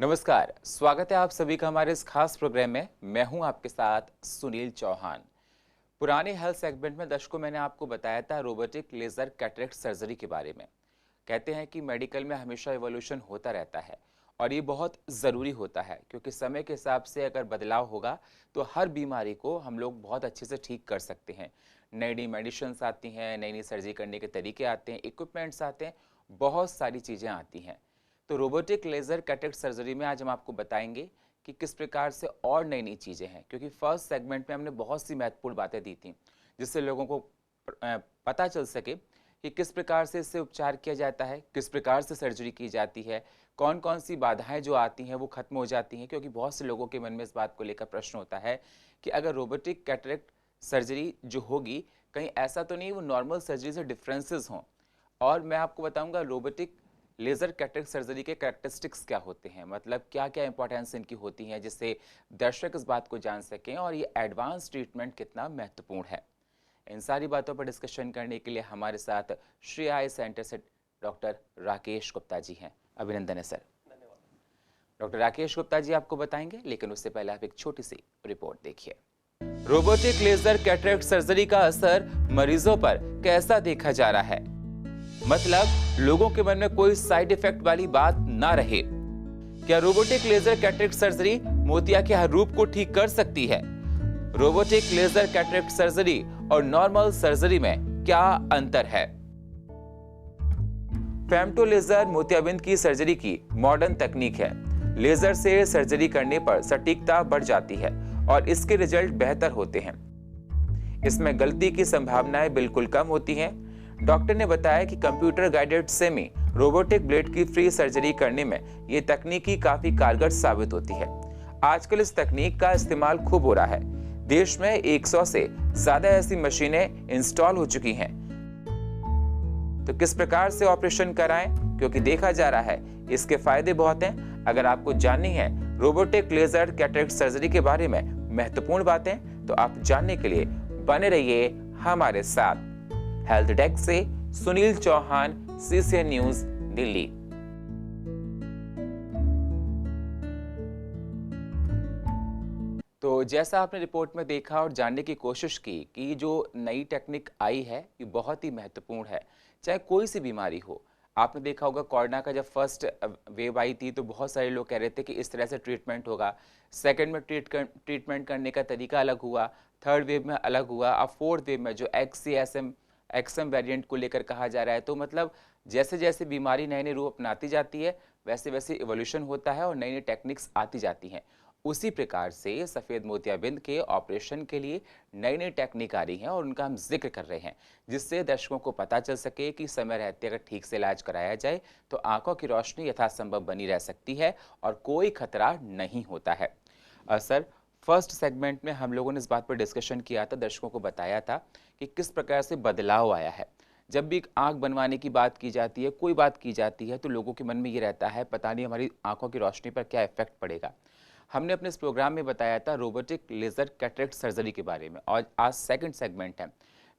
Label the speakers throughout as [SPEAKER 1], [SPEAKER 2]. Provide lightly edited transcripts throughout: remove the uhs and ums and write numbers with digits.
[SPEAKER 1] नमस्कार, स्वागत है आप सभी का हमारे इस खास प्रोग्राम में। मैं हूं आपके साथ सुनील चौहान। पुराने हेल्थ सेगमेंट में दर्शकों मैंने आपको बताया था रोबोटिक लेजर कैटरेक्ट सर्जरी के बारे में। कहते हैं कि मेडिकल में हमेशा इवोल्यूशन होता रहता है और ये बहुत ज़रूरी होता है, क्योंकि समय के हिसाब से अगर बदलाव होगा तो हर बीमारी को हम लोग बहुत अच्छे से ठीक कर सकते हैं। नई नई मेडिसिन्स आती हैं, नई नई सर्जरी करने के तरीके आते हैं, इक्विपमेंट्स आते हैं, बहुत सारी चीज़ें आती हैं। तो रोबोटिक लेज़र कैटरेक्ट सर्जरी में आज हम आपको बताएंगे कि किस प्रकार से और नई नई चीज़ें हैं, क्योंकि फर्स्ट सेगमेंट में हमने बहुत सी महत्वपूर्ण बातें दी थी जिससे लोगों को पता चल सके कि किस प्रकार से इससे उपचार किया जाता है, किस प्रकार से सर्जरी की जाती है, कौन कौन सी बाधाएं जो आती हैं वो खत्म हो जाती हैं। क्योंकि बहुत से लोगों के मन में इस बात को लेकर प्रश्न होता है कि अगर रोबोटिक कैटरेक्ट सर्जरी जो होगी, कहीं ऐसा तो नहीं वो नॉर्मल सर्जरी से डिफरेंसेस हों। और मैं आपको बताऊंगा रोबोटिक लेज़र कैटरेक्ट सर्जरी के कैरेक्टरिस्टिक्स क्या होते हैं, मतलब क्या क्या इंपॉर्टेंस इनकी होती है, जिससे दर्शक इस बात को जान सकें और ये एडवांस ट्रीटमेंट कितना महत्वपूर्ण है। इन सारी बातों पर डिस्कशन करने के लिए हमारे साथ श्री आई सेंटर से डॉक्टर राकेश गुप्ता जी हैं। अभिनंदन है सर। डॉक्टर राकेश गुप्ता जी आपको बताएंगे, लेकिन उससे पहले आप एक छोटी सी रिपोर्ट देखिए। रोबोटिक लेजर कैटरेक्ट सर्जरी का असर मरीजों पर कैसा देखा जा रहा है, मतलब लोगों के मन में कोई साइड इफेक्ट वाली बात ना रहे। क्या रोबोटिक लेजर कैटरेक्ट सर्जरी मोतिया के हर रूप को ठीक कर सकती है? रोबोटिक लेजर कैटरेक्ट सर्जरी और नॉर्मल सर्जरी में क्या अंतर है? फेमटो लेजर मोतियाबिंद की सर्जरी की मॉडर्न तकनीक है। लेजर से सर्जरी करने पर सटीकता बढ़ जाती है और इसके रिजल्ट बेहतर होते हैं। इसमें गलती की संभावनाएं बिल्कुल कम होती हैं। डॉक्टर ने बताया कि computer guided semi robotic blade की फ्री सर्जरी करने में ये तकनीकी काफी कारगर साबित होती है। आजकल इस तकनीक का इस्तेमाल खूब हो रहा है। देश में 100 से ज्यादा ऐसी मशीनें इंस्टॉल हो चुकी हैं। तो किस प्रकार से ऑपरेशन कराएं, क्योंकि देखा जा रहा है इसके फायदे बहुत हैं। अगर आपको जाननी है रोबोटिक लेजर कैटरेक्ट सर्जरी के बारे में महत्वपूर्ण बातें, तो आप जानने के लिए बने रहिए हमारे साथ। हेल्थ डेस्क से सुनील चौहान, CCN न्यूज, दिल्ली। तो जैसा आपने रिपोर्ट में देखा और जानने की कोशिश की कि जो नई टेक्निक आई है ये बहुत ही महत्वपूर्ण है, चाहे कोई सी बीमारी हो। आपने देखा होगा कोरोना का जब फर्स्ट वेव आई थी तो बहुत सारे लोग कह रहे थे कि इस तरह से ट्रीटमेंट होगा। सेकंड में ट्रीटमेंट करने का तरीका अलग हुआ, थर्ड वेव में अलग हुआ, अब फोर्थ वेव में जो XM वेरिएंट को लेकर कहा जा रहा है। तो मतलब जैसे जैसे बीमारी नए नए रूप अपनाती जाती है वैसे वैसे इवोल्यूशन होता है और नई नई टेक्निक्स आती जाती हैं। उसी प्रकार से सफ़ेद मोतियाबिंद के ऑपरेशन के लिए नई नई टेक्निक आ रही हैं और उनका हम जिक्र कर रहे हैं, जिससे दर्शकों को पता चल सके कि समय रहते अगर ठीक से इलाज कराया जाए तो आंखों की रोशनी यथासंभव बनी रह सकती है और कोई खतरा नहीं होता है। सर, फर्स्ट सेगमेंट में हम लोगों ने इस बात पर डिस्कशन किया था, दर्शकों को बताया था कि किस प्रकार से बदलाव आया है। जब भी आंख बनवाने की बात की जाती है, कोई बात की जाती है, तो लोगों के मन में ये रहता है पता नहीं हमारी आंखों की रोशनी पर क्या इफेक्ट पड़ेगा। हमने अपने इस प्रोग्राम में बताया था रोबोटिक लेजर कैटरेक्ट सर्जरी के बारे में और आज सेकंड सेगमेंट है।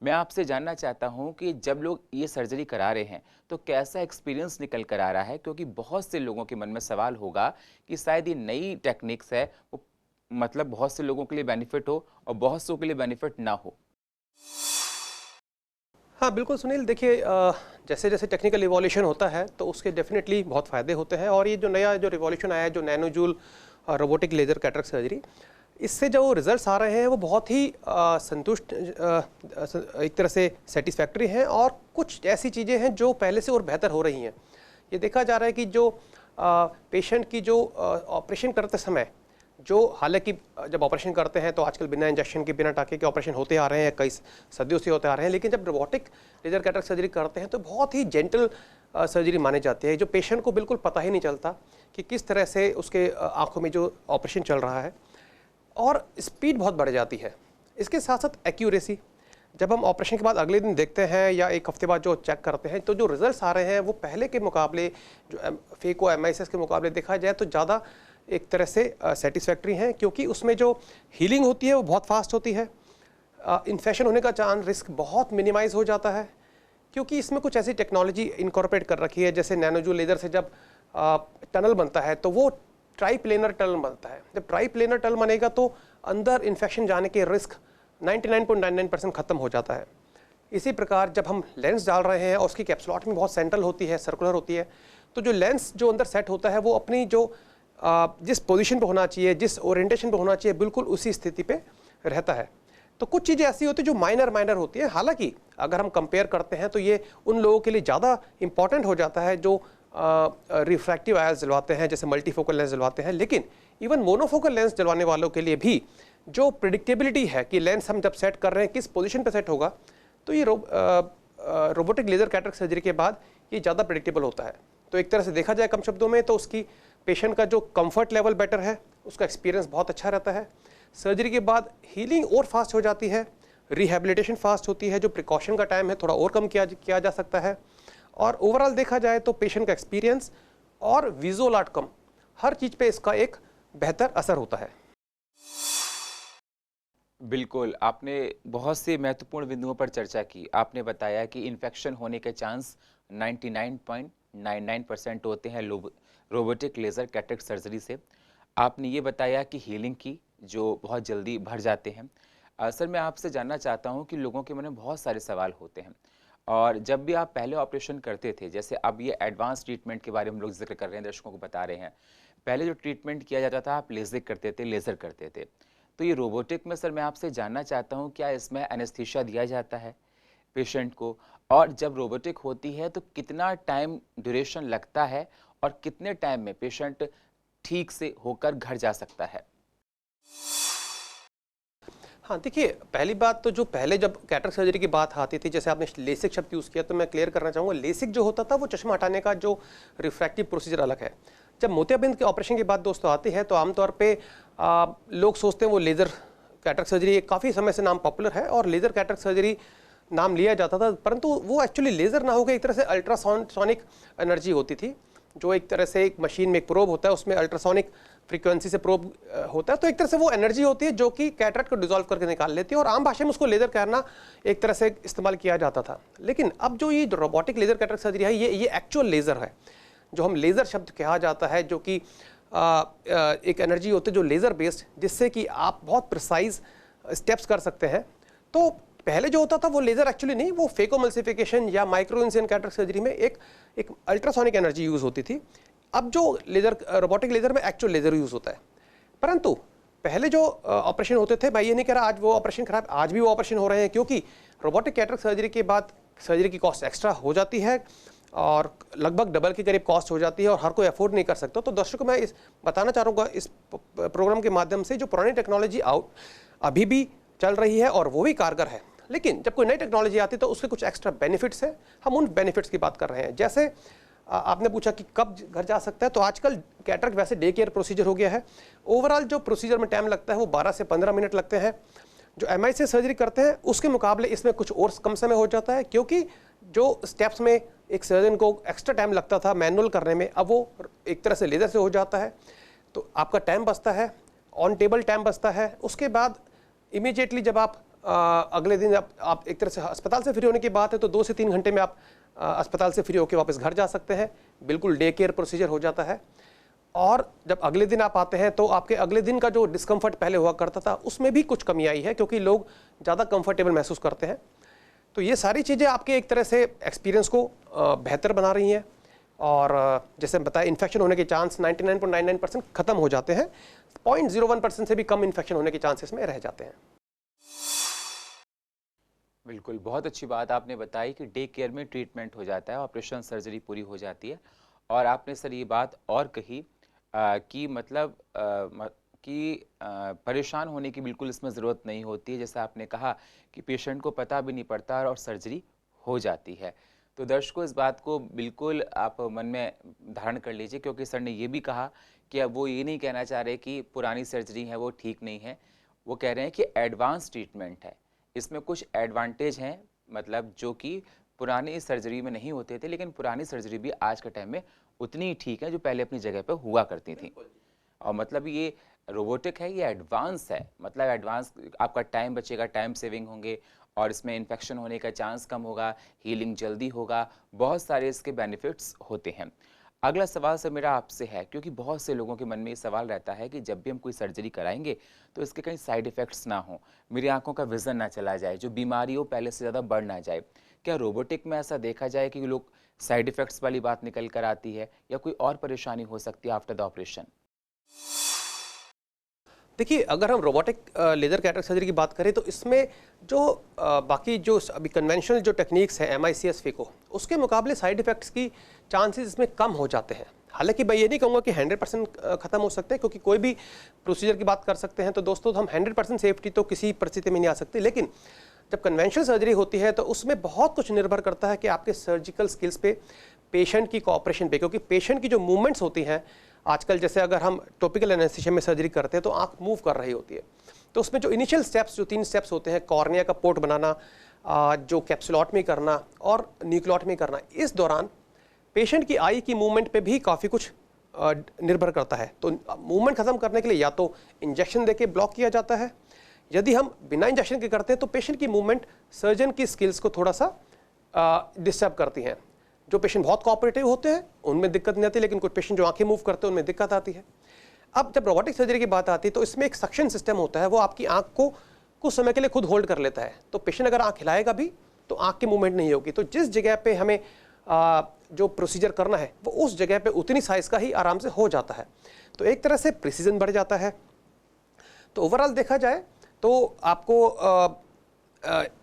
[SPEAKER 1] मैं आपसे जानना चाहता हूं कि जब लोग ये सर्जरी करा रहे हैं तो कैसा एक्सपीरियंस निकल कर आ रहा है, क्योंकि बहुत से लोगों के मन में सवाल होगा कि शायद ये नई टेक्निक्स है वो मतलब बहुत से लोगों के लिए बेनिफिट हो और बहुत से के लिए बेनिफिट ना हो।
[SPEAKER 2] हाँ बिल्कुल सुनील, देखिए जैसे जैसे टेक्निकल इवोल्यूशन होता है तो उसके डेफिनेटली बहुत फ़ायदे होते हैं। और ये जो नया जो रिवॉल्यूशन आया है, जो नैनोजूल रोबोटिक लेजर कैटरेक्ट सर्जरी, इससे जो रिजल्ट्स आ रहे हैं वो बहुत ही संतुष्ट एक तरह से सेटिस्फैक्ट्री हैं। और कुछ ऐसी चीज़ें हैं जो पहले से और बेहतर हो रही हैं। ये देखा जा रहा है कि जो पेशेंट की जो ऑपरेशन करते समय जो, हालांकि जब ऑपरेशन करते हैं तो आजकल बिना इंजेक्शन के, बिना टाके के ऑपरेशन होते आ रहे हैं, कई सदियों से होते आ रहे हैं, लेकिन जब रोबोटिक लेजर कैटरेक्ट सर्जरी करते हैं तो बहुत ही जेंटल सर्जरी मानी जाती है। जो पेशेंट को बिल्कुल पता ही नहीं चलता कि किस तरह से उसके आँखों में जो ऑपरेशन चल रहा है, और स्पीड बहुत बढ़ जाती है। इसके साथ साथ एक्यूरेसी, जब हम ऑपरेशन के बाद अगले दिन देखते हैं या एक हफ्ते बाद जो चेक करते हैं तो जो रिजल्ट्स आ रहे हैं वो पहले के मुकाबले, जो फेको MIS के मुकाबले देखा जाए तो ज़्यादा एक तरह से सेटिस्फैक्ट्री हैं, क्योंकि उसमें जो हीलिंग होती है वो बहुत फास्ट होती है। इन्फेक्शन होने का चांस, रिस्क बहुत मिनिमाइज़ हो जाता है, क्योंकि इसमें कुछ ऐसी टेक्नोलॉजी इनकॉर्पोरेट कर रखी है। जैसे नैनोजूल लेज़र से जब टनल बनता है तो वो ट्राईप्लेनर टनल बनता है। जब ट्राईप्लेनर टनल बनेगा तो अंदर इन्फेक्शन जाने के रिस्क 99.99% खत्म हो जाता है। इसी प्रकार जब हम लेंस डाल रहे हैं और उसकी कैप्सूलॉटमी बहुत सेंट्रल होती है, सर्कुलर होती है, तो जो लेंस जो अंदर सेट होता है वो अपनी जो जिस पोजीशन पे होना चाहिए, जिस ओरिएंटेशन पे होना चाहिए, बिल्कुल उसी स्थिति पे रहता है। तो कुछ चीज़ें ऐसी होती है जो माइनर होती है। हालांकि अगर हम कंपेयर करते हैं तो ये उन लोगों के लिए ज़्यादा इंपॉर्टेंट हो जाता है जो रिफ्रैक्टिव आयर्स जलवाते हैं, जैसे मल्टीफोकल लेंस जलवाते हैं। लेकिन इवन मोनोफोकल लेंस जलवाने वालों के लिए भी जो प्रिडिक्टेबिलिटी है कि लेंस हम जब सेट कर रहे हैं किस पोजीशन पे सेट होगा, तो ये रोबोटिक लेजर कैटरेक्ट सर्जरी के बाद ये ज़्यादा प्रिडिक्टेबल होता है। तो एक तरह से देखा जाए कम शब्दों में तो उसकी पेशेंट का जो कंफर्ट लेवल बेटर है, उसका एक्सपीरियंस बहुत अच्छा रहता है। सर्जरी के बाद हीलिंग और फास्ट हो जाती है, रिहेबिलिटेशन फास्ट होती है, जो प्रिकॉशन का टाइम है थोड़ा और कम किया जा सकता है। और ओवरऑल देखा जाए तो पेशेंट का एक्सपीरियंस और विजुअल आउटकम हर चीज़ पे इसका एक बेहतर असर होता है।
[SPEAKER 1] बिल्कुल, आपने बहुत से महत्वपूर्ण बिंदुओं पर चर्चा की। आपने बताया कि इन्फेक्शन होने के चांस 99.99% होते हैं रोबोटिक लेज़र कैटरेक्ट सर्जरी से। आपने ये बताया कि हीलिंग की जो बहुत जल्दी भर जाते हैं। सर, मैं आपसे जानना चाहता हूँ कि लोगों के मन में बहुत सारे सवाल होते हैं और जब भी आप पहले ऑपरेशन करते थे, जैसे अब ये एडवांस ट्रीटमेंट के बारे में हम लोग जिक्र कर रहे हैं, दर्शकों को बता रहे हैं। पहले जो ट्रीटमेंट किया जाता था आप लेज़िक करते थे, लेज़र करते थे। तो ये रोबोटिक में सर मैं आपसे जानना चाहता हूँ, क्या इसमें एनेस्थीसिया दिया जाता है पेशेंट को? और जब रोबोटिक होती है तो कितना टाइम ड्यूरेशन लगता है और कितने टाइम में पेशेंट ठीक से होकर घर जा सकता है?
[SPEAKER 2] हाँ, देखिए, पहली बात तो जो पहले जब कैटरेक्ट सर्जरी की बात आती थी, जैसे आपने लेसिक शब्द यूज़ किया, तो मैं क्लियर करना चाहूँगा, लेसिक जो होता था वो चश्मा हटाने का जो रिफ्रैक्टिव प्रोसीजर अलग है। जब मोतियाबिंद के ऑपरेशन की बात दोस्तों आती है तो आमतौर पे लोग सोचते हैं वो लेज़र कैटरेक्ट सर्जरी काफ़ी समय से नाम पॉपुलर है और लेज़र कैटरेक्ट सर्जरी नाम लिया जाता था, परंतु वो एक्चुअली लेज़र ना होकर एक तरह से अल्ट्रासोनिक एनर्जी होती थी, जो एक तरह से एक मशीन में एक प्रोब होता है, उसमें अल्ट्रासोनिक फ्रीक्वेंसी से प्रोब होता है। तो एक तरह से वो एनर्जी होती है जो कि कैटरेक्ट को डिसॉल्व करके निकाल लेती है और आम भाषा में उसको लेज़र कहना एक तरह से इस्तेमाल किया जाता था। लेकिन अब जो ये रोबोटिक लेज़र कैटरेक्ट सर्जरी है, ये एक्चुअल लेज़र है, जो हम लेज़र शब्द कहा जाता है, जो कि एक एनर्जी होती है जो लेज़र बेस्ड, जिससे कि आप बहुत प्रिसाइज स्टेप्स कर सकते हैं। तो पहले जो होता था वो लेज़र एक्चुअली नहीं, वो फेकोमल्सिफिकेशन या माइक्रो इंसिजन कैटरेक्ट सर्जरी में एक अल्ट्रासोनिक एनर्जी यूज़ होती थी। अब जो लेज़र रोबोटिक लेज़र में एक्चुअल लेज़र यूज़ होता है। परंतु पहले जो ऑपरेशन होते थे, मैं ये नहीं कह रहा आज वो ऑपरेशन खराब, आज भी वो ऑपरेशन हो रहे हैं, क्योंकि रोबोटिक कैटरेक्ट सर्जरी के बाद सर्जरी की कॉस्ट एक्स्ट्रा हो जाती है और लगभग डबल के करीब कॉस्ट हो जाती है और हर कोई अफोर्ड नहीं कर सकता। तो दर्शकों, मैं बताना चाहूँगा इस प्रोग्राम के माध्यम से, जो पुरानी टेक्नोलॉजी अभी भी चल रही है और वो भी कारगर है, लेकिन जब कोई नई टेक्नोलॉजी आती है तो उसके कुछ एक्स्ट्रा बेनिफिट्स हैं। हम उन बेनिफिट्स की बात कर रहे हैं। जैसे आपने पूछा कि कब घर जा सकता है, तो आजकल कैटरेक्ट वैसे डे केयर प्रोसीजर हो गया है। ओवरऑल जो प्रोसीजर में टाइम लगता है वो 12 से 15 मिनट लगते हैं। जो एमआई से सर्जरी करते हैं उसके मुकाबले इसमें कुछ और कम समय हो जाता है, क्योंकि जो स्टेप्स में एक सर्जन को एक्स्ट्रा टाइम लगता था मैनुअल करने में, अब वो एक तरह से लेज़र से हो जाता है। तो आपका टाइम बचता है, ऑन टेबल टाइम बचता है। उसके बाद इमीडिएटली जब आप अगले दिन आप एक तरह से अस्पताल से फ्री होने की बात है तो 2 से 3 घंटे में आप अस्पताल से फ्री होकर वापस घर जा सकते हैं। बिल्कुल डे केयर प्रोसीजर हो जाता है। और जब अगले दिन आप आते हैं तो आपके अगले दिन का जो डिस्कम्फर्ट पहले हुआ करता था उसमें भी कुछ कमी आई है, क्योंकि लोग ज़्यादा कंफर्टेबल महसूस करते हैं। तो ये सारी चीज़ें आपके एक तरह से एक्सपीरियंस को बेहतर बना रही हैं और जैसे बताया, इन्फेक्शन होने के चांस 99.99% खत्म हो जाते हैं। 0.01% से भी कम इन्फेक्शन होने के चांसेस में रह जाते हैं।
[SPEAKER 1] बिल्कुल, बहुत अच्छी बात आपने बताई कि डे केयर में ट्रीटमेंट हो जाता है, ऑपरेशन सर्जरी पूरी हो जाती है। और आपने सर ये बात और कही कि मतलब कि परेशान होने की बिल्कुल इसमें ज़रूरत नहीं होती है। जैसा आपने कहा कि पेशेंट को पता भी नहीं पड़ता और सर्जरी हो जाती है। तो दर्शकों, इस बात को बिल्कुल आप मन में धारण कर लीजिए, क्योंकि सर ने ये भी कहा कि अब वो ये नहीं कहना चाह रहे कि पुरानी सर्जरी है वो ठीक नहीं है, वो कह रहे हैं कि एडवांस ट्रीटमेंट है, इसमें कुछ एडवांटेज हैं, मतलब जो कि पुरानी सर्जरी में नहीं होते थे। लेकिन पुरानी सर्जरी भी आज के टाइम में उतनी ही ठीक है जो पहले अपनी जगह पर हुआ करती थी। और मतलब ये रोबोटिक है, ये एडवांस है, मतलब एडवांस, आपका टाइम बचेगा, टाइम सेविंग होंगे और इसमें इन्फेक्शन होने का चांस कम होगा, हीलिंग जल्दी होगा, बहुत सारे इसके बेनिफिट्स होते हैं। अगला सवाल सर मेरा आपसे है, क्योंकि बहुत से लोगों के मन में ये सवाल रहता है कि जब भी हम कोई सर्जरी कराएंगे तो इसके कहीं साइड इफ़ेक्ट्स ना हो, मेरी आंखों का विज़न ना चला जाए, जो बीमारी हो पहले से ज़्यादा बढ़ ना जाए। क्या रोबोटिक में ऐसा देखा जाए कि लोग साइड इफ़ेक्ट्स वाली बात निकल कर आती है, या कोई और परेशानी हो सकती है आफ्टर द ऑपरेशन?
[SPEAKER 2] देखिए, अगर हम रोबोटिक लेज़र कैटरेक्ट सर्जरी की बात करें तो इसमें जो बाकी जो अभी कन्वेंशनल जो टेक्निक्स हैं MICS FICO, उसके मुकाबले साइड इफ़ेक्ट्स की चांसेस इसमें कम हो जाते हैं। हालांकि मैं ये नहीं कहूँगा कि 100% ख़त्म हो सकते हैं, क्योंकि कोई भी प्रोसीजर की बात कर सकते हैं तो दोस्तों हम 100% सेफ्टी तो किसी परिस्थिति में नहीं आ सकती। लेकिन जब कन्वेंशनल सर्जरी होती है तो उसमें बहुत कुछ निर्भर करता है कि आपके सर्जिकल स्किल्स पे, पेशेंट की कोऑपरेशन पे, क्योंकि पेशेंट की जो मूवमेंट्स होती हैं आजकल, जैसे अगर हम टॉपिकल एनेस्थीसिया में सर्जरी करते हैं तो आंख मूव कर रही होती है, तो उसमें जो इनिशियल स्टेप्स, जो 3 स्टेप्स होते हैं, कॉर्निया का पोर्ट बनाना, जो कैप्सुलॉटमी करना और न्यूक्लियोटमी करना, इस दौरान पेशेंट की आई की मूवमेंट पे भी काफ़ी कुछ निर्भर करता है। तो मूवमेंट ख़त्म करने के लिए या तो इंजेक्शन देके ब्लॉक किया जाता है, यदि हम बिना इंजेक्शन के करते हैं तो पेशेंट की मूवमेंट सर्जन की स्किल्स को थोड़ा सा डिस्टर्ब करती हैं। जो पेशेंट बहुत कोऑपरेटिव होते हैं उनमें दिक्कत नहीं आती, लेकिन कुछ पेशेंट जो आंखें मूव करते हैं उनमें दिक्कत आती है। अब जब रोबोटिक सर्जरी की बात आती है तो इसमें एक सक्शन सिस्टम होता है, वो आपकी आंख को कुछ समय के लिए खुद होल्ड कर लेता है। तो पेशेंट अगर आंख हिलाएगा भी तो आंख की मूवमेंट नहीं होगी। तो जिस जगह पे हमें जो प्रोसीजर करना है वो उस जगह पे उतनी साइज का ही आराम से हो जाता है। तो एक तरह से प्रिसीजन बढ़ जाता है। तो ओवरऑल देखा जाए तो आपको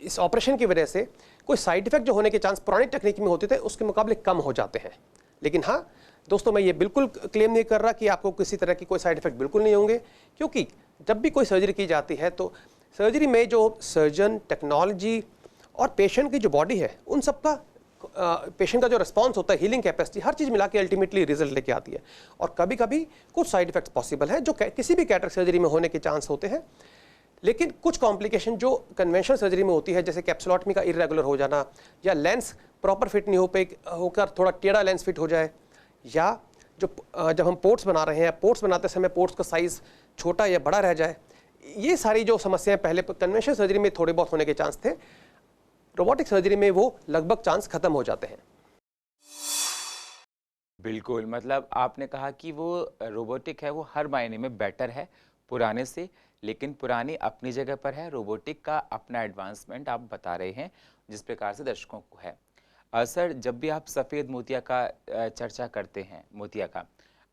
[SPEAKER 2] इस ऑपरेशन की वजह से कोई साइड इफेक्ट जो होने के चांस पुरानी टेक्निक में होते थे उसके मुकाबले कम हो जाते हैं। लेकिन हाँ दोस्तों, मैं ये बिल्कुल क्लेम नहीं कर रहा कि आपको किसी तरह की कोई साइड इफेक्ट बिल्कुल नहीं होंगे, क्योंकि जब भी कोई सर्जरी की जाती है तो सर्जरी में जो सर्जन, टेक्नोलॉजी और पेशेंट की जो बॉडी है, उन सबका पेशेंट का जो रिस्पॉन्स होता है, हीलिंग कैपेसिटी, हर चीज़ मिला के अल्टीमेटली रिजल्ट लेके आती है। और कभी कभी कुछ साइड इफेक्ट्स पॉसिबल हैं जो किसी भी कैटरेक्ट सर्जरी में होने के चांस होते हैं। लेकिन कुछ कॉम्प्लिकेशन जो कन्वेंशनल सर्जरी में होती है, जैसे कैप्सुलॉटमी का इरेगुलर हो जाना, या लेंस प्रॉपर फिट नहीं होकर थोड़ा टेढ़ा लेंस फिट हो जाए, या जो जब हम पोर्ट्स बना रहे हैं, पोर्ट्स बनाते समय पोर्ट्स का साइज़ छोटा या बड़ा रह जाए, ये सारी जो समस्याएं पहले कन्वेंशनल सर्जरी में थोड़े बहुत होने के चांस थे, रोबोटिक सर्जरी में वो लगभग चांस खत्म हो जाते हैं।
[SPEAKER 1] बिल्कुल, मतलब आपने कहा कि वो रोबोटिक है वो हर मायने में बेटर है पुराने से, लेकिन पुरानी अपनी जगह पर है, रोबोटिक का अपना एडवांसमेंट आप बता रहे हैं जिस प्रकार से दर्शकों को है। सर, जब भी आप सफ़ेद मोतिया का चर्चा करते हैं, मोतिया का,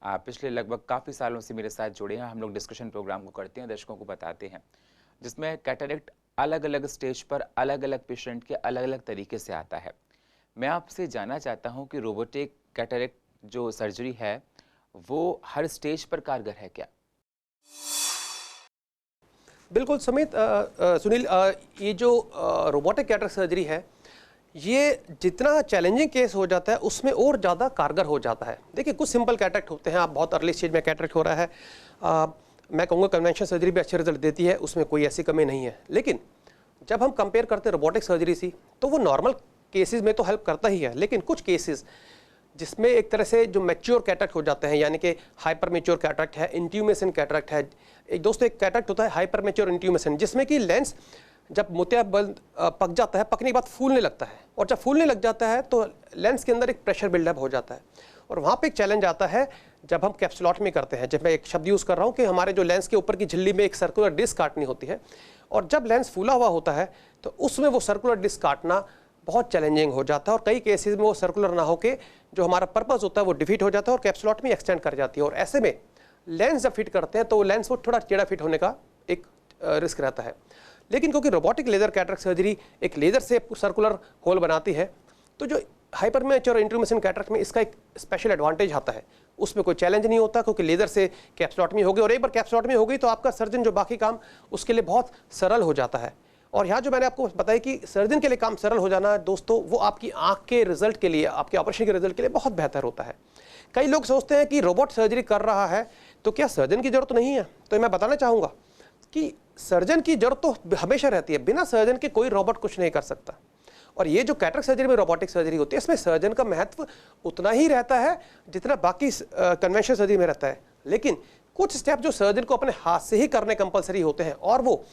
[SPEAKER 1] पिछले लगभग काफ़ी सालों से मेरे साथ जुड़े हैं, हम लोग डिस्कशन प्रोग्राम को करते हैं, दर्शकों को बताते हैं, जिसमें कैटरेक्ट अलग अलग स्टेज पर अलग अलग पेशेंट के अलग अलग तरीके से आता है। मैं आपसे जानना चाहता हूं कि रोबोटिक कैटरेक्ट जो सर्जरी है वो हर स्टेज पर कारगर है क्या?
[SPEAKER 2] बिल्कुल समित, सुनील, ये जो रोबोटिक कैटरेक्ट सर्जरी है, ये जितना चैलेंजिंग केस हो जाता है उसमें और ज़्यादा कारगर हो जाता है। देखिए, कुछ सिंपल कैटरेक्ट होते हैं, आप बहुत अर्ली स्टेज में कैटरेक्ट हो रहा है, मैं कहूँगा कन्वेंशनल सर्जरी भी अच्छे रिजल्ट देती है, उसमें कोई ऐसी कमी नहीं है। लेकिन जब हम कंपेयर करते हैं रोबोटिक सर्जरी से, तो वो नॉर्मल केसेस में तो हेल्प करता ही है, लेकिन कुछ केसेस जिसमें एक तरह से जो मैच्योर कैटरेक्ट हो जाते हैं, यानी कि हाइपर मैच्योर कैटरेक्ट है, इंट्यूमेशन कैटरेक्ट है। एक दोस्तों, एक कैटरेक्ट होता है हाइपर मैच्योर इंट्यूमेशन, जिसमें कि लेंस जब मोतिया बंद पक जाता है, पकने के बाद फूलने लगता है, और जब फूलने लग जाता है तो लेंस के अंदर एक प्रेशर बिल्डअप हो जाता है। और वहाँ पे एक चैलेंज आता है जब हम कैप्सुलॉटमी करते हैं। जब मैं एक शब्द यूज़ कर रहा हूँ कि हमारे जो लेंस के ऊपर की झिल्ली में एक सर्कुलर डिस्क काटनी होती है, और जब लेंस फूला हुआ होता है तो उसमें वो सर्कुलर डिस्क काटना बहुत चैलेंजिंग हो जाता है, और कई केसेस में वो सर्कुलर ना होके जो हमारा पर्पस होता है वो डिफीट हो जाता है और कैप्सुलॉटमी एक्सटेंड कर जाती है। और ऐसे में लेंस जब फिट करते हैं तो लेंस वो थोड़ा टेढ़ा फिट होने का एक रिस्क रहता है। लेकिन क्योंकि रोबोटिक लेजर कैटरेक्ट सर्जरी एक लेजर से सर्कुलर होल बनाती है, तो जो हाइपर मैच्योर और इंट्रूमेशन कैटरेक्ट में इसका एक स्पेशल एडवांटेज आता है, उसमें कोई चैलेंज नहीं होता, क्योंकि लेजर से कैप्सुलॉटमी होगी, और एक बार कैप्सुलॉटमी हो गई तो आपका सर्जन जो बाकी काम उसके लिए बहुत सरल हो जाता है। और यहाँ जो मैंने आपको बताया कि सर्जन के लिए काम सरल हो जाना दोस्तों, वो आपकी आंख के रिजल्ट के लिए, आपके ऑपरेशन के रिजल्ट के लिए बहुत बेहतर होता है। कई लोग सोचते हैं कि रोबोट सर्जरी कर रहा है तो क्या सर्जन की जरूरत नहीं है? तो मैं बताना चाहूँगा कि सर्जन की जरूरत तो हमेशा रहती है, बिना सर्जन के कोई रोबोट कुछ नहीं कर सकता। और ये जो कैटरेक्ट सर्जरी में रोबोटिक सर्जरी होती है, इसमें सर्जन का महत्व उतना ही रहता है जितना बाकी कन्वेंशनल सर्जरी में रहता है। लेकिन कुछ स्टेप जो सर्जन को अपने हाथ से ही करने कंपलसरी होते हैं, और वो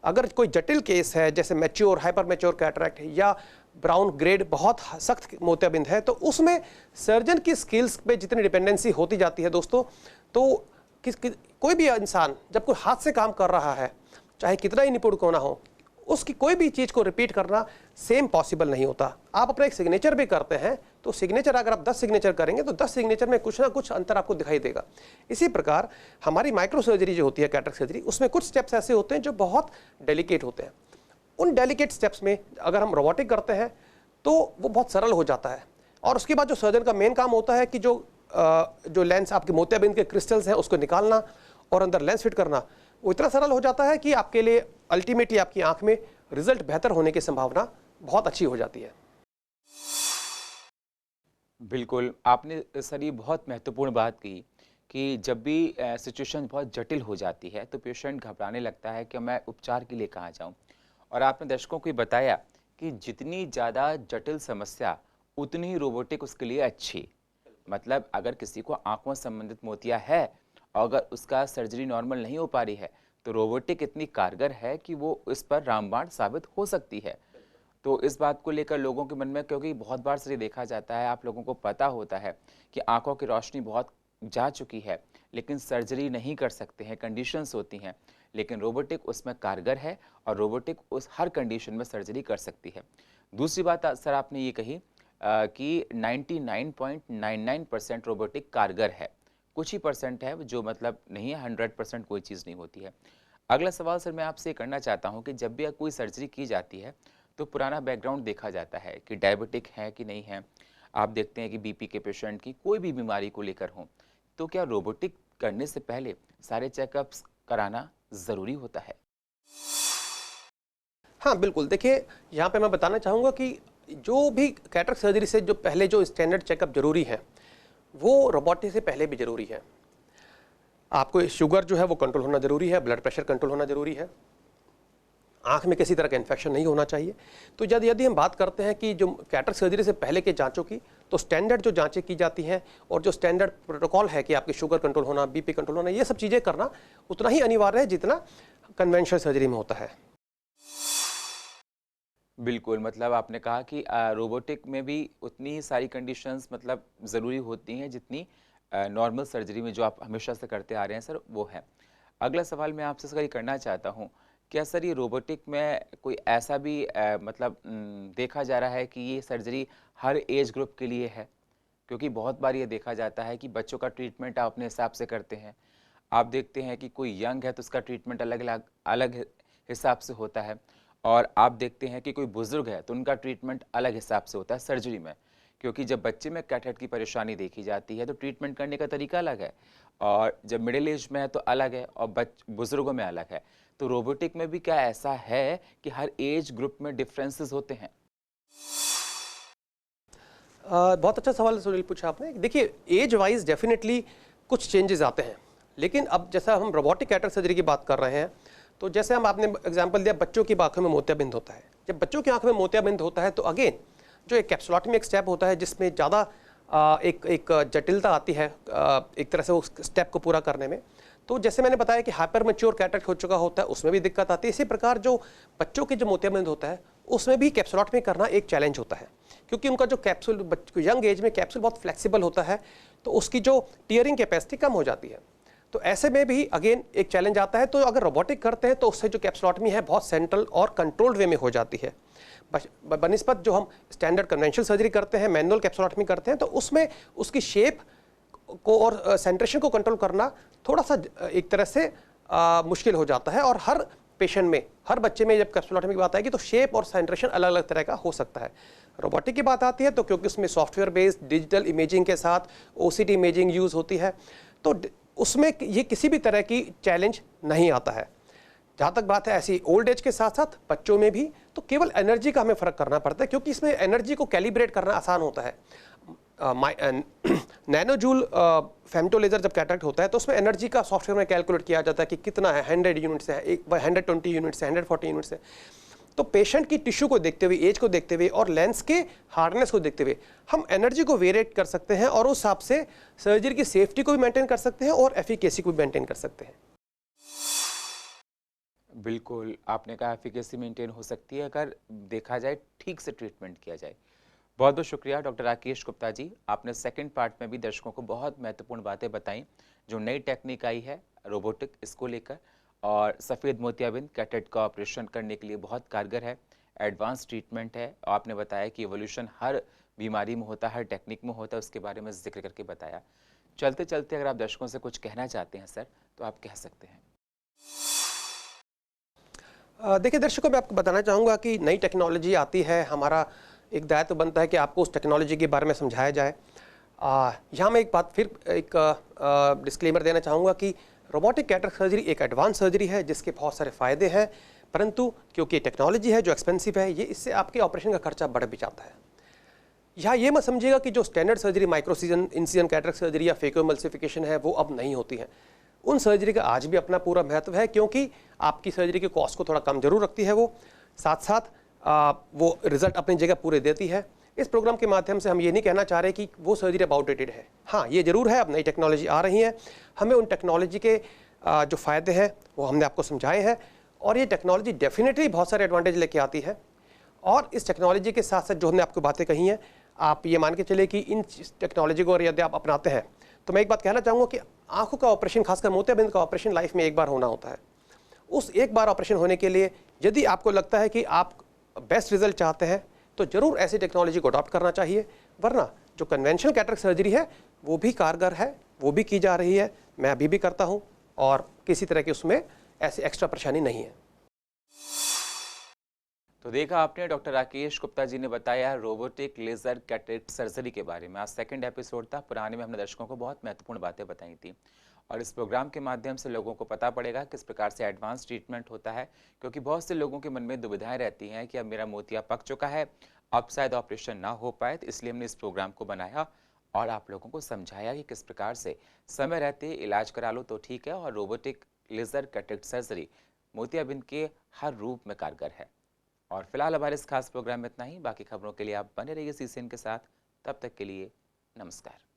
[SPEAKER 2] अगर कोई जटिल केस है जैसे मैच्योर, हाइपर मैच्योर कैटरेक्ट या ब्राउन ग्रेड बहुत सख्त मोतियाबिंद है, तो उसमें सर्जन की स्किल्स पे जितनी डिपेंडेंसी होती जाती है दोस्तों, तो कोई भी इंसान जब कोई हाथ से काम कर रहा है, चाहे कितना ही निपुण क्यों ना हो, उसकी कोई भी चीज़ को रिपीट करना सेम पॉसिबल नहीं होता। आप अपना एक सिग्नेचर भी करते हैं, तो सिग्नेचर अगर आप 10 सिग्नेचर करेंगे तो 10 सिग्नेचर में कुछ ना कुछ अंतर आपको दिखाई देगा। इसी प्रकार हमारी माइक्रो सर्जरी जो होती है, कैटरेक्ट सर्जरी, उसमें कुछ स्टेप्स ऐसे होते हैं जो बहुत डेलिकेट होते हैं। उन डेलिकेट स्टेप्स में अगर हम रोबोटिक करते हैं तो वो बहुत सरल हो जाता है। और उसके बाद जो सर्जन का मेन काम होता है कि जो लेंस आपके मोतियाबिंद के क्रिस्टल्स हैं उसको निकालना और अंदर लेंस फिट करना, वो इतना सरल हो जाता है कि आपके लिए अल्टीमेटली आपकी आंख में रिजल्ट बेहतर होने की संभावना बहुत अच्छी हो जाती है।
[SPEAKER 1] बिल्कुल, आपने सर ये बहुत महत्वपूर्ण बात की कि जब भी सिचुएशन बहुत जटिल हो जाती है तो पेशेंट घबराने लगता है कि मैं उपचार के लिए कहाँ जाऊँ। और आपने दर्शकों को बताया कि जितनी ज़्यादा जटिल समस्या उतनी ही रोबोटिक उसके लिए अच्छी। मतलब अगर किसी को आंखों से संबंधित मोतिया है और अगर उसका सर्जरी नॉर्मल नहीं हो पा रही है तो रोबोटिक इतनी कारगर है कि वो इस पर रामबाण साबित हो सकती है। तो इस बात को लेकर लोगों के मन में, क्योंकि बहुत बार से देखा जाता है, आप लोगों को पता होता है कि आंखों की रोशनी बहुत जा चुकी है लेकिन सर्जरी नहीं कर सकते हैं, कंडीशंस होती हैं, लेकिन रोबोटिक उसमें कारगर है और रोबोटिक उस हर कंडीशन में सर्जरी कर सकती है। दूसरी बात सर आपने ये कही कि 99.99% रोबोटिक कारगर है, कुछ ही परसेंट है जो मतलब नहीं है, 100% कोई चीज़ नहीं होती है। अगला सवाल सर मैं आपसे करना चाहता हूँ कि जब भी कोई सर्जरी की जाती है तो पुराना बैकग्राउंड देखा जाता है कि डायबिटिक है कि नहीं है, आप देखते हैं कि बीपी के पेशेंट की कोई भी बीमारी को लेकर हो, तो क्या रोबोटिक करने से पहले सारे चेकअप्स कराना ज़रूरी होता है?
[SPEAKER 2] हाँ बिल्कुल, देखिए यहाँ पे मैं बताना चाहूँगा कि जो भी कैटरेक्ट सर्जरी से जो पहले जो स्टैंडर्ड चेकअप जरूरी है वो रोबोटिक से पहले भी जरूरी है। आपको शुगर जो है वो कंट्रोल होना जरूरी है, ब्लड प्रेशर कंट्रोल होना जरूरी है, आंख में किसी तरह का इन्फेक्शन नहीं होना चाहिए। तो यदि हम बात करते हैं कि जो कैटरेक्ट सर्जरी से पहले के जांचों की, तो स्टैंडर्ड जो जांचें की जाती हैं और जो स्टैंडर्ड प्रोटोकॉल है कि आपकी शुगर कंट्रोल होना, बीपी कंट्रोल होना, ये सब चीज़ें करना उतना ही अनिवार्य है जितना कन्वेंशनल सर्जरी में होता है।
[SPEAKER 1] बिल्कुल, मतलब आपने कहा कि रोबोटिक में भी उतनी ही सारी कंडीशंस मतलब ज़रूरी होती हैं जितनी नॉर्मल सर्जरी में जो आप हमेशा से करते आ रहे हैं सर, वो है। अगला सवाल मैं आपसे सर ये करना चाहता हूँ, क्या सर ये रोबोटिक में कोई ऐसा भी मतलब देखा जा रहा है कि ये सर्जरी हर एज ग्रुप के लिए है? क्योंकि बहुत बार ये देखा जाता है कि बच्चों का ट्रीटमेंट आप अपने हिसाब से करते हैं, आप देखते हैं कि कोई यंग है तो उसका ट्रीटमेंट अलग हिसाब से होता है, और आप देखते हैं कि कोई बुज़ुर्ग है तो उनका ट्रीटमेंट अलग हिसाब से होता है सर्जरी में। क्योंकि जब बच्चे में कैटरेक्ट की परेशानी देखी जाती है तो ट्रीटमेंट करने का तरीका अलग है, और जब मिडिल एज में है तो अलग है, और बुज़ुर्गों में अलग है। तो रोबोटिक में भी क्या ऐसा है कि हर एज ग्रुप में डिफरेंसेस होते हैं?
[SPEAKER 2] बहुत अच्छा सवाल सुनील पूछा आपने। देखिए एज वाइज डेफिनेटली कुछ चेंजेस आते हैं, लेकिन अब जैसा हम रोबोटिक कैटरेक्ट सर्जरी की बात कर रहे हैं, तो जैसे हम आपने एग्जांपल दिया बच्चों की आंखों में मोतियाबिंद होता है। जब बच्चों की आंखों में मोतियाबिंद होता है तो अगेन जो एक कैप्सुलोटमी एक स्टेप होता है जिसमें ज़्यादा एक जटिलता आती है एक तरह से उस स्टेप को पूरा करने में। तो जैसे मैंने बताया कि हाइपर मैच्योर कैटरेक्ट हो चुका होता है, उसमें भी दिक्कत आती है। इसी प्रकार जो बच्चों के जो मोतियाबिंद होता है उसमें भी कैप्सुलोटमी करना एक चैलेंज होता है, क्योंकि उनका जो कैप्सूल यंग एज में कैप्सूल बहुत फ्लेक्सिबल होता है, तो उसकी जो टीयरिंग कैपेसिटी कम हो जाती है। तो ऐसे में भी अगेन एक चैलेंज आता है। तो अगर रोबोटिक करते हैं तो उससे जो कैप्सुलोटमी है बहुत सेंट्रल और कंट्रोल्ड वे में हो जाती है, बनिस्बत जो हम स्टैंडर्ड कन्वेंशनल सर्जरी करते हैं, मैनुअल कैप्सुलोटमी करते हैं, तो उसमें उसकी शेप को और सेंट्रेशन को कंट्रोल करना थोड़ा सा एक तरह से मुश्किल हो जाता है। और हर पेशेंट में, हर बच्चे में जब कैप्सुलोटमी की बात आएगी तो शेप और सेंट्रेशन अलग अलग तरह का हो सकता है। रोबोटिक की बात आती है तो क्योंकि उसमें सॉफ्टवेयर बेस्ड डिजिटल इमेजिंग के साथ ओसीटी इमेजिंग यूज़ होती है, तो उसमें ये किसी भी तरह की चैलेंज नहीं आता है। जहाँ तक बात है ऐसी ओल्ड एज के साथ साथ बच्चों में भी, तो केवल एनर्जी का हमें फ़र्क करना पड़ता है, क्योंकि इसमें एनर्जी को कैलिब्रेट करना आसान होता है। नैनोजूल फेमटो लेजर जब कैटरेक्ट होता है तो उसमें एनर्जी का सॉफ्टवेयर में कैलकुलेट किया जाता है कि कितना है, 100 यूनिट्स है, 120 यूनिट्स है, 140 यूनिट्स है। तो पेशेंट की टिश्यू को देखते हुए, एज को देखते हुए और लेंस के हार्डनेस को देखते हुए हम एनर्जी को वेरिएट कर सकते हैं और उस हिसाब से सर्जरी की सेफ्टी को भी मेंटेन कर सकते हैं और एफिकेसी को भी मेंटेन कर सकते हैं।
[SPEAKER 1] बिल्कुल, आपने कहा एफिकेसी मेंटेन हो सकती है अगर देखा जाए ठीक से ट्रीटमेंट किया जाए। बहुत बहुत शुक्रिया डॉक्टर राकेश गुप्ता जी, आपने सेकंड पार्ट में भी दर्शकों को बहुत महत्वपूर्ण बातें बताई, जो नई टेक्निक आई है रोबोटिक इसको लेकर, और सफ़ेद मोतियाबिंद कैटरेक्ट का ऑपरेशन करने के लिए बहुत कारगर है, एडवांस ट्रीटमेंट है। आपने बताया कि एवोल्यूशन हर बीमारी में होता है, हर टेक्निक में होता है, उसके बारे में जिक्र करके बताया। चलते चलते अगर आप दर्शकों से कुछ कहना चाहते हैं सर, तो आप कह सकते हैं।
[SPEAKER 2] देखिए दर्शकों, मैं आपको बताना चाहूँगा कि नई टेक्नोलॉजी आती है, हमारा एक दायित्व बनता है कि आपको उस टेक्नोलॉजी के बारे में समझाया जाए। यहाँ मैं एक बात फिर एक डिस्क्लेमर देना चाहूँगा कि रोबोटिक कैटरेक्ट सर्जरी एक एडवांस सर्जरी है जिसके बहुत सारे फ़ायदे हैं, परंतु क्योंकि टेक्नोलॉजी है जो एक्सपेंसिव है, ये इससे आपके ऑपरेशन का खर्चा बढ़ भी जाता है। यहाँ ये मत समझिएगा कि जो standard surgery microincision incision cataract surgery या फेकोएमल्सिफिकेशन है वो अब नहीं होती है। उन सर्जरी का आज भी अपना पूरा महत्व है, क्योंकि आपकी सर्जरी की कॉस्ट को थोड़ा कम जरूर रखती है वो, साथ साथ वो रिजल्ट अपनी जगह पूरे देती है। इस प्रोग्राम के माध्यम से हम ये नहीं कहना चाह रहे कि वो सर्जरी अब आउटडेटेड है। हाँ, ये जरूर है, अब नई टेक्नोलॉजी आ रही है, हमें उन टेक्नोलॉजी के जो फ़ायदे हैं वो हमने आपको समझाए हैं, और ये टेक्नोलॉजी डेफिनेटली बहुत सारे एडवांटेज लेके आती है। और इस टेक्नोलॉजी के साथ साथ जो हमने आपको बातें कही हैं, आप ये मान के चले कि इन टेक्नोलॉजी को यदि आप अपनाते हैं, तो मैं एक बात कहना चाहूँगा कि आंखों का ऑपरेशन, खासकर मोतियाबिंद का ऑपरेशन लाइफ में एक बार होना होता है। उस एक बार ऑपरेशन होने के लिए यदि आपको लगता है कि आप बेस्ट रिजल्ट चाहते हैं, तो जरूर ऐसी टेक्नोलॉजी को अडॉप्ट करना चाहिए, वरना जो कन्वेंशनल कैटरेक्ट सर्जरी है वो भी कारगर है, वो भी की जा रही है, मैं अभी भी करता हूँ, और किसी तरह की उसमें ऐसी एक्स्ट्रा परेशानी नहीं है।
[SPEAKER 1] तो देखा आपने, डॉक्टर राकेश गुप्ता जी ने बताया रोबोटिक लेजर कैटरेक्ट सर्जरी के बारे में। आज सेकंड एपिसोड था, पुराने में हमने दर्शकों को बहुत महत्वपूर्ण बातें बताई थी, और इस प्रोग्राम के माध्यम से लोगों को पता पड़ेगा किस प्रकार से एडवांस ट्रीटमेंट होता है, क्योंकि बहुत से लोगों के मन में दुविधाएं रहती हैं कि अब मेरा मोतिया पक चुका है, अब शायद ऑपरेशन ना हो पाए, तो इसलिए हमने इस प्रोग्राम को बनाया और आप लोगों को समझाया कि किस प्रकार से समय रहते इलाज करा लो तो ठीक है, और रोबोटिक लेजर कैटरेक्ट सर्जरी मोतियाबिंद के हर रूप में कारगर है। और फिलहाल हमारे इस खास प्रोग्राम में इतना ही। बाकी खबरों के लिए आप बने रहिए CCN के साथ। तब तक के लिए नमस्कार।